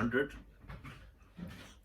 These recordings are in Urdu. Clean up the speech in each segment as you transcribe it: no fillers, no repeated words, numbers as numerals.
100।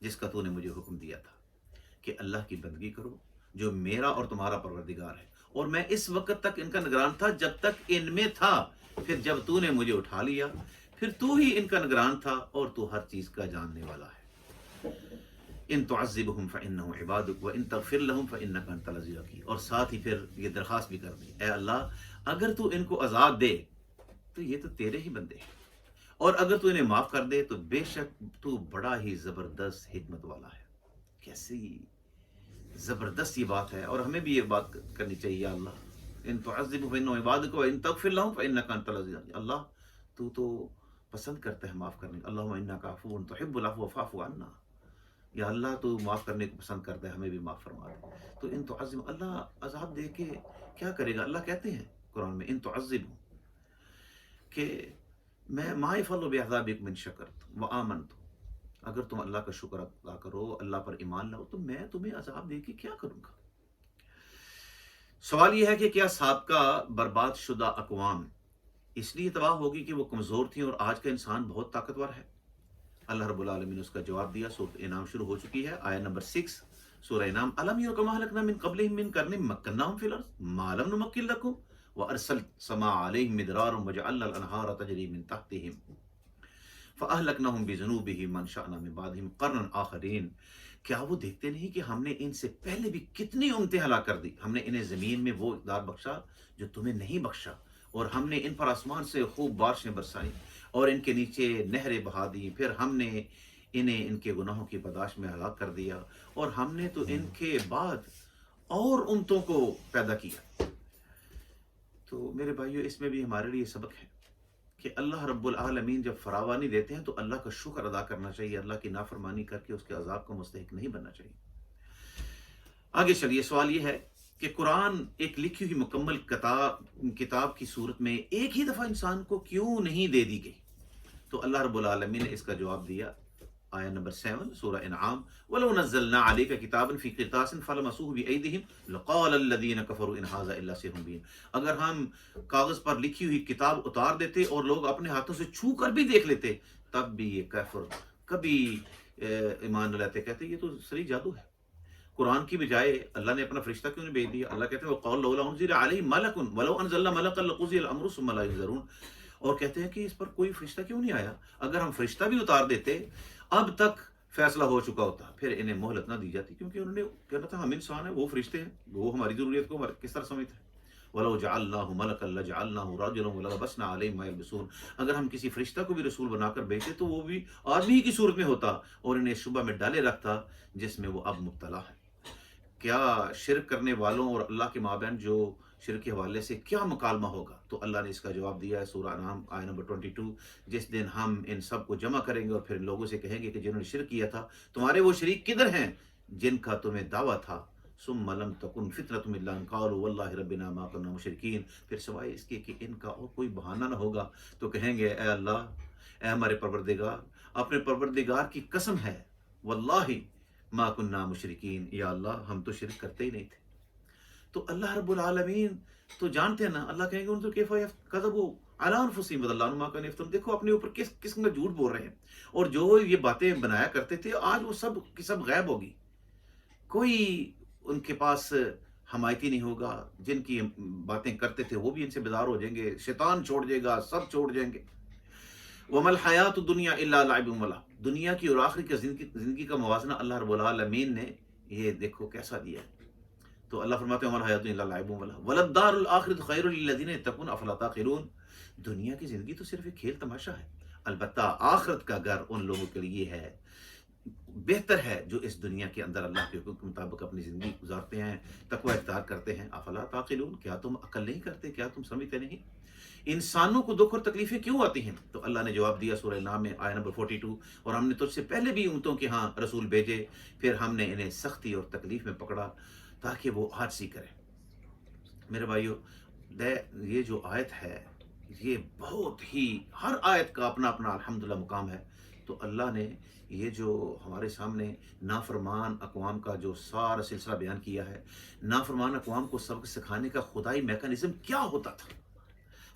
جس کا تو نے مجھے حکم دیا تھا کہ اللہ کی بندگی کرو جو میرا اور تمہارا پروردگار ہے، اور میں اس وقت تک ان کا نگران تھا جب تک ان میں تھا، پھر جب تو نے مجھے اٹھا لیا پھر تو ہی ان کا نگران تھا اور تو ہر چیز کا جاننے والا ہے۔ ان تعذبهم فانهم عبادك وان تغفر لهم فانك انت العزيز الحكيم، اور ساتھ ہی پھر یہ درخواست بھی کر دی، اے اللہ اگر تو ان کو عذاب دے تو یہ تو تیرے ہی بندے ہیں، اور اگر تو انہیں معاف کر دے تو بے شک تو بڑا ہی زبردست حکمت والا ہے۔ کیسی زبردست یہ بات ہے، اور ہمیں بھی یہ بات کرنی چاہیے۔ یا اللہ ان تعذبهم فانهم عبادك وان تغفر لهم فانك انت العزيز الحكيم، اللہ تو پسند کرتا ہے معاف کرنے، اللہم انک عفو تحب العفو فاعف عنا، یا اللہ تو معاف کرنے کو پسند کرتا ہے، ہمیں بھی معاف فرما دے۔ تو ان تعذب، اللہ عذاب دے کے کیا کرے گا؟ اللہ کہتے ہیں قرآن میں ان تعذب، کہ میں ما یفعل بعذابکم من شکرت وآمنت، اگر تم اللہ کا شکر ادا کرو، اللہ پر ایمان لاؤ، تو میں تمہیں عذاب دے کے کیا کروں گا؟ سوال یہ ہے کہ کیا سابقہ برباد شدہ اقوام اس لیے تباہ ہوگی کہ وہ کمزور تھیں اور آج کا انسان بہت طاقتور ہے؟ اللہ رب العالمین نے اس کا جواب دیا۔ سورۃ انعام شروع ہو چکی ہے، آیت نمبر 6 سورہ انعام۔ الم یروا کما اہلکنا من قبلہم من قرن مکناہم فی الارض ما لم نمکن لکم وارسلنا السماء علیہم مدرارا وجعلنا الانہار تجری من تحتہم فاہلکناہم بذنوبہم وانشأنا من بعدہم قرنا آخرین۔ کیا وہ دیکھتے نہیں کہ ہم نے ان سے پہلے بھی کتنی امتیں ہلاک کر دی؟ ہم نے انہیں زمین میں وہ اقدار بخشا جو تمہیں نہیں بخشا، اور ہم نے ان پر آسمان سے خوب بارشیں برسائیں اور ان کے نیچے نہریں بہا دی، پھر ہم نے انہیں ان کے گناہوں کی پاداش میں ہلاک کر دیا، اور ہم نے تو ان کے بعد اور امتوں کو پیدا کیا۔ تو میرے بھائیو، اس میں بھی ہمارے لیے سبق ہے کہ اللہ رب العالمین جب فراوانی دیتے ہیں تو اللہ کا شکر ادا کرنا چاہیے، اللہ کی نافرمانی کر کے اس کے عذاب کو مستحق نہیں بننا چاہیے۔ آگے چلیے، سوال یہ ہے کہ قرآن ایک لکھی ہوئی مکمل کتاب کی صورت میں ایک ہی دفعہ انسان کو کیوں نہیں دے دی گئی؟ تو اللہ رب العالمین نے اس کا جواب دیا، آیت نمبر 7 سورہ انعام۔ وَلَوْ نَزَّلْنَا عَلَيْكَ كِتَابًا فِي قِرْطَاسٍ فَلَمَسُوهُ بِأَيْدِيهِمْ لَقَالَ الَّذِينَ كَفَرُوا إِنْ هَٰذَا إِلَّا سِحْرٌ مُّبِينٌ، اگر ہم کاغذ پر لکھی ہوئی کتاب اتار دیتے اور لوگ اپنے ہاتھوں سے چھو کر بھی دیکھ لیتے، تب بھی یہ کافر کبھی ایمان نہ لاتے، کہتے یہ تو صریح جادو ہے۔ قرآن کی بجائے اللہ نے اپنا فرشتہ کیوں نہیں بھیج دیا؟ اللہ کہتے ہیں وَقَالُوا لَوْلَا أُنزِلَ عَلَيْهِ مَلَكٌ وَلَوْ أَنزَلْنَا مَلَكًا لَقُضِيَ الْأَمْرُ ثُمَّ لَا يُنظَرُونَ، اور کہتے ہیں کہ اس پر کوئی فرشتہ کیوں نہیں آیا؟ اگر ہم فرشتہ بھی اتار دیتے اب تک فیصلہ ہو چکا ہوتا، پھر انہیں مہلت نہ دی جاتی، کیونکہ انہوں نے کہنا تھا ہم انسان ہیں، وہ فرشتے ہیں، وہ ہماری ضروریت کو کس طرح سمجھتے ہیں۔ وَلَوْ جَعَلْنَاهُ مَلَكًا لَجَعَلْنَاهُ رَجُلًا وَلَلْبَسْنَا عَلَيْهِم مَّا يَلْبِسُونَ، اگر ہم کسی فرشتہ کو بھی رسول بنا کر بھیجتے تو وہ بھی آدمی کی صورت میں ہوتا اور انہیں شبہ میں ڈالے رکھتا جس میں وہ اب مبتلا ہے۔ کیا شرک کرنے والوں اور اللہ کے مابین جو شرک کے حوالے سے کیا مکالمہ ہوگا؟ تو اللہ نے اس کا جواب دیا ہے، سورہ انعام آیت نمبر 22۔ جس دن ہم ان سب کو جمع کریں گے اور پھر لوگوں سے کہیں گے کہ جنہوں نے شرک کیا تھا تمہارے وہ شریک کدھر ہیں جن کا تمہیں دعویٰ تھا؟ ثم لم تکن فتنتهم الا ان قالوا والله ربنا ما كنا مشرکین، پھر سوائے اس کے کہ ان کا اور کوئی بہانہ نہ ہوگا تو کہیں گے اے اللہ، اے ہمارے پروردگار، اپنے پروردگار کی قسم ہے، واللہ ما کننا مشرکین، یا اللہ ہم تو شرک کرتے ہی نہیں تھے۔ تو اللہ رب العالمین تو جانتے ہیں نا، اللہ کہیں گے ان تو کیف کذبوا علی انفسہم وضل عنہم ما کانوا یفترون، دیکھو اپنے اوپر کس قسم کا جھوٹ بول رہے ہیں، اور جو یہ باتیں بنایا کرتے تھے آج وہ سب کی سب غائب ہوگی، کوئی ان کے پاس حمایتی نہیں ہوگا، جن کی باتیں کرتے تھے وہ بھی ان سے بیدار ہو جائیں گے، شیطان چھوڑ جائے گا، سب چھوڑ جائیں گے۔ وَمَا الْحَيَاةُ الدُّنْيَا إِلَّا لَعِبٌ وَلَهْوٌ، دنیا کی اور آخرت کی زندگی کا موازنہ اللہ رب العالمین نے یہ دیکھو کیسا دیا ہے۔ تو اللہ فرماتے ہیں وَمَا الْحَيَاةُ إِلَّا لَعِبٌ وَلَهْوٌ وَلَلدَّارُ الْآخِرَةُ خَيْرٌ لِلَّذِينَ يَتَّقُونَ أَفَلَا تَعْقِلُونَ، دنیا کی زندگی تو صرف ایک کھیل تماشا ہے، البتہ آخرت کا گھر ان لوگوں کے لیے ہے، بہتر ہے جو اس دنیا کے اندر اللہ کے حکم کے مطابق اپنی زندگی گزارتے ہیں، تقوی اختیار کرتے ہیں۔ افلا تعقلون، کیا تم عقل نہیں کرتے، کیا تم سمجھتے نہیں؟ انسانوں کو دکھ اور تکلیفیں کیوں آتی ہیں؟ تو اللہ نے جواب دیا سورہ انعام میں آیت نمبر 42، اور ہم نے تجھ سے پہلے بھی امتوں کے ہاں رسول بھیجے، پھر ہم نے انہیں سختی اور تکلیف میں پکڑا تاکہ وہ عاجزی کریں۔ میرے بھائیو، یہ جو آیت ہے یہ بہت ہی، ہر آیت کا اپنا اپنا الحمدللہ مقام ہے۔ تو اللہ نے یہ جو ہمارے سامنے نافرمان اقوام کا جو سارا سلسلہ بیان کیا ہے، نافرمان اقوام کو سبق سکھانے کا خدائی میکانزم کیا ہوتا تھا۔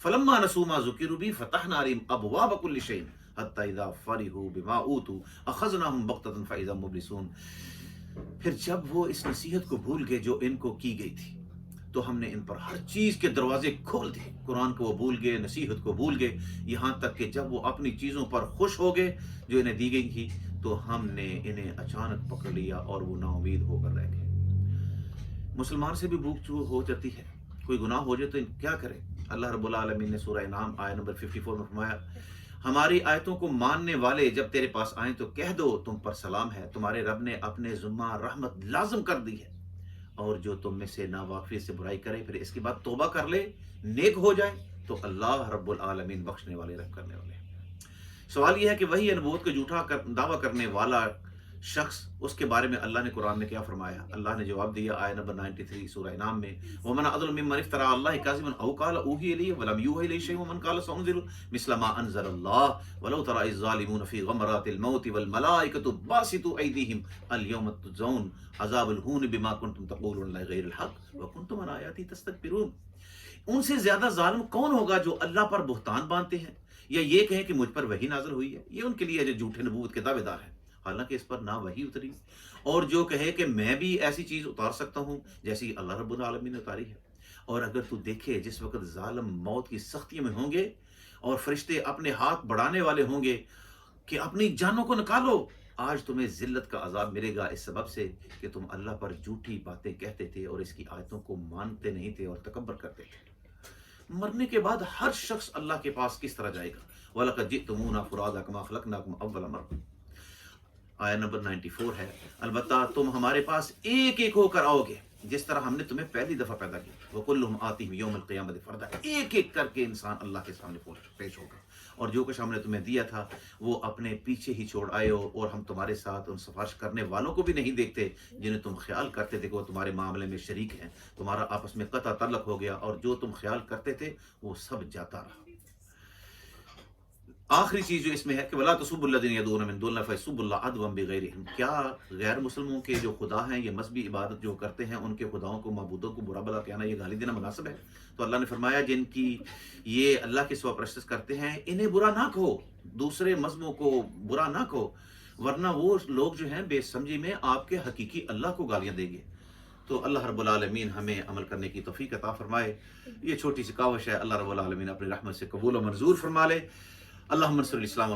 فلما نسوا ما ذکروا بہ فتحنا علیہم ابواب کل شیء حتی اذا فرحوا بما اوتوا اخذناهم بغتة فاذا هم مبلسون۔ پھر جب وہ اس نصیحت کو بھول گئے جو ان کو کی گئی تھی تو ہم نے ان پر ہر چیز کے دروازے کھول دیے۔ قرآن کو وہ بھول گئے، نصیحت کو بھول گئے، یہاں تک کہ جب وہ اپنی چیزوں پر خوش ہو گئے جو انہیں دی گئی تھی تو ہم نے انہیں اچانک پکڑ لیا اور وہ نا امید ہو کر رہ گئے۔ مسلمان سے بھی بھوک ہو جاتی ہے، کوئی گناہ ہو جائے تو کیا کرے؟ اللہ رب العالمین نے سورہ انعام آیت نمبر 54 میں فرمایا، ہماری آیتوں کو ماننے والے جب تیرے پاس آئیں تو کہہ دو تم پر سلام ہے، تمہارے رب نے اپنے ذمہ رحمت لازم کر دی ہے، اور جو تم میں سے ناواقفیت سے برائی کرے پھر اس کے بعد توبہ کر لے، نیک ہو جائے تو اللہ رب العالمین بخشنے والے، رحم کرنے والے ہیں۔ سوال یہ ہے کہ وہی نبوت کا جھوٹا دعویٰ کرنے والا شخص، اس کے بارے میں اللہ نے قرآن میں کیا فرمایا؟ اللہ نے جواب دیا آیت نمبر 93 سورہ انعام میں، وَمَنْ أَظْلَمُ مِمَّنِ افْتَرَىٰ عَلَى اللَّهِ كَذِبًا أَوْ قَالَ أُوحِيَ إِلَيَّ وَلَمْ يُوحَ إِلَيْهِ شَيْءٌ وَمَنْ قَالَ سَأُنزِلُ مِثْلَ مَا أَنزَلَ اللَّهُ وَلَوْ تَرَىٰ إِذ الظَّالِمُونَ فِي غَمَرَاتِ الْمَوْتِ وَالْمَلَائِكَةُ بَاسِطُو أَيْدِيهِمْ الْيَوْمَ تُجْزَوْنَ عَذَابَ الْهُونِ بِمَا كُنتُمْ تَقُولُونَ غَيْرَ الْحَقِّ وَكُنتُمْ عَنْ آيَاتِهِ تَسْتَكْبِرُونَ۔ ان سے زیادہ ظالم کون ہوگا جو اللہ پر بہتان باندھتے ہیں یا یہ کہیں کہ مجھ پر وحی نازل ہوئی ہے؟ یہ ان کے لیے جو جھوٹے نبوت کے دعوے دار ہیں، حالانکہ اس پر نہ وحی اتری، اور جو کہے کہ میں بھی ایسی چیز اتار سکتا ہوں جیسی اللہ رب العالمین نے اتاری ہے۔ اور اگر تو دیکھے جس وقت ظالم موت کی سختیوں میں ہوں گے اور فرشتے اپنے ہاتھ بڑھانے والے ہوں گے کہ اپنی جانوں کو نکالو، آج تمہیں ذلت کا عذاب ملے گا اس سبب سے کہ تم اللہ پر جھوٹی باتیں کہتے تھے اور اس کی آیتوں کو مانتے نہیں تھے اور تکبر کرتے تھے۔ مرنے کے بعد ہر شخص اللہ کے پاس کس طرح جائے گا؟ وَلَقَدْ جِئْتُمُونَا فُرَادَىٰ كَمَا خَلَقْنَاكُمْ أَوَّلَ مَرَّةٍ، آیت نمبر 94 ہے، البتہ تم ہمارے پاس ایک ایک ہو کر آؤ گے جس طرح ہم نے تمہیں پہلی دفعہ پیدا کیا۔ وَكُلُّهُمْ آتِيهِ يَوْمَ الْقِيَامَةِ فَرْدًا، ایک ایک کر کے انسان اللہ کے سامنے پیش ہوگا، اور جو کچھ ہم نے تمہیں دیا تھا وہ اپنے پیچھے ہی چھوڑ آئے ہو، اور ہم تمہارے ساتھ ان سفارش کرنے والوں کو بھی نہیں دیکھتے جنہیں تم خیال کرتے تھے کہ وہ تمہارے معاملے میں شریک ہیں، تمہارا آپس میں قطع تعلق ہو گیا، اور جو تم خیال کرتے تھے وہ سب جاتا رہا۔ آخری چیز جو اس میں ہے کہ وَلَا تَسُبُّوا الَّذِينَ يَدْعُونَ مِن دُونِ اللَّهِ فَيَسُبُّوا اللَّهَ عَدْوًا بِغَيْرِ عِلْمٍ، کیا غیر مسلموں کے جو خدا ہیں، یہ مذہبی عبادت جو کرتے ہیں، ان کے خداؤں کو، معبودوں کو برا بلا کہنا، یہ گالی دینا مناسب ہے؟ تو اللہ نے فرمایا جن کی یہ اللہ کے سوا پرستش کرتے ہیں انہیں برا نہ کہو، دوسرے مذہبوں کو برا نہ کہو، ورنہ وہ لوگ جو ہیں بے سمجھی میں آپ کے حقیقی اللہ کو گالیاں دیں گے۔ تو اللہ رب العالمین ہمیں عمل کرنے کی توفیق عطا فرمائے۔ یہ چھوٹی سی کاوش ہے، اللہ رب العالمین اپنی رحمت سے قبول و منظور فرما لے۔ اللہم انصر الاسلام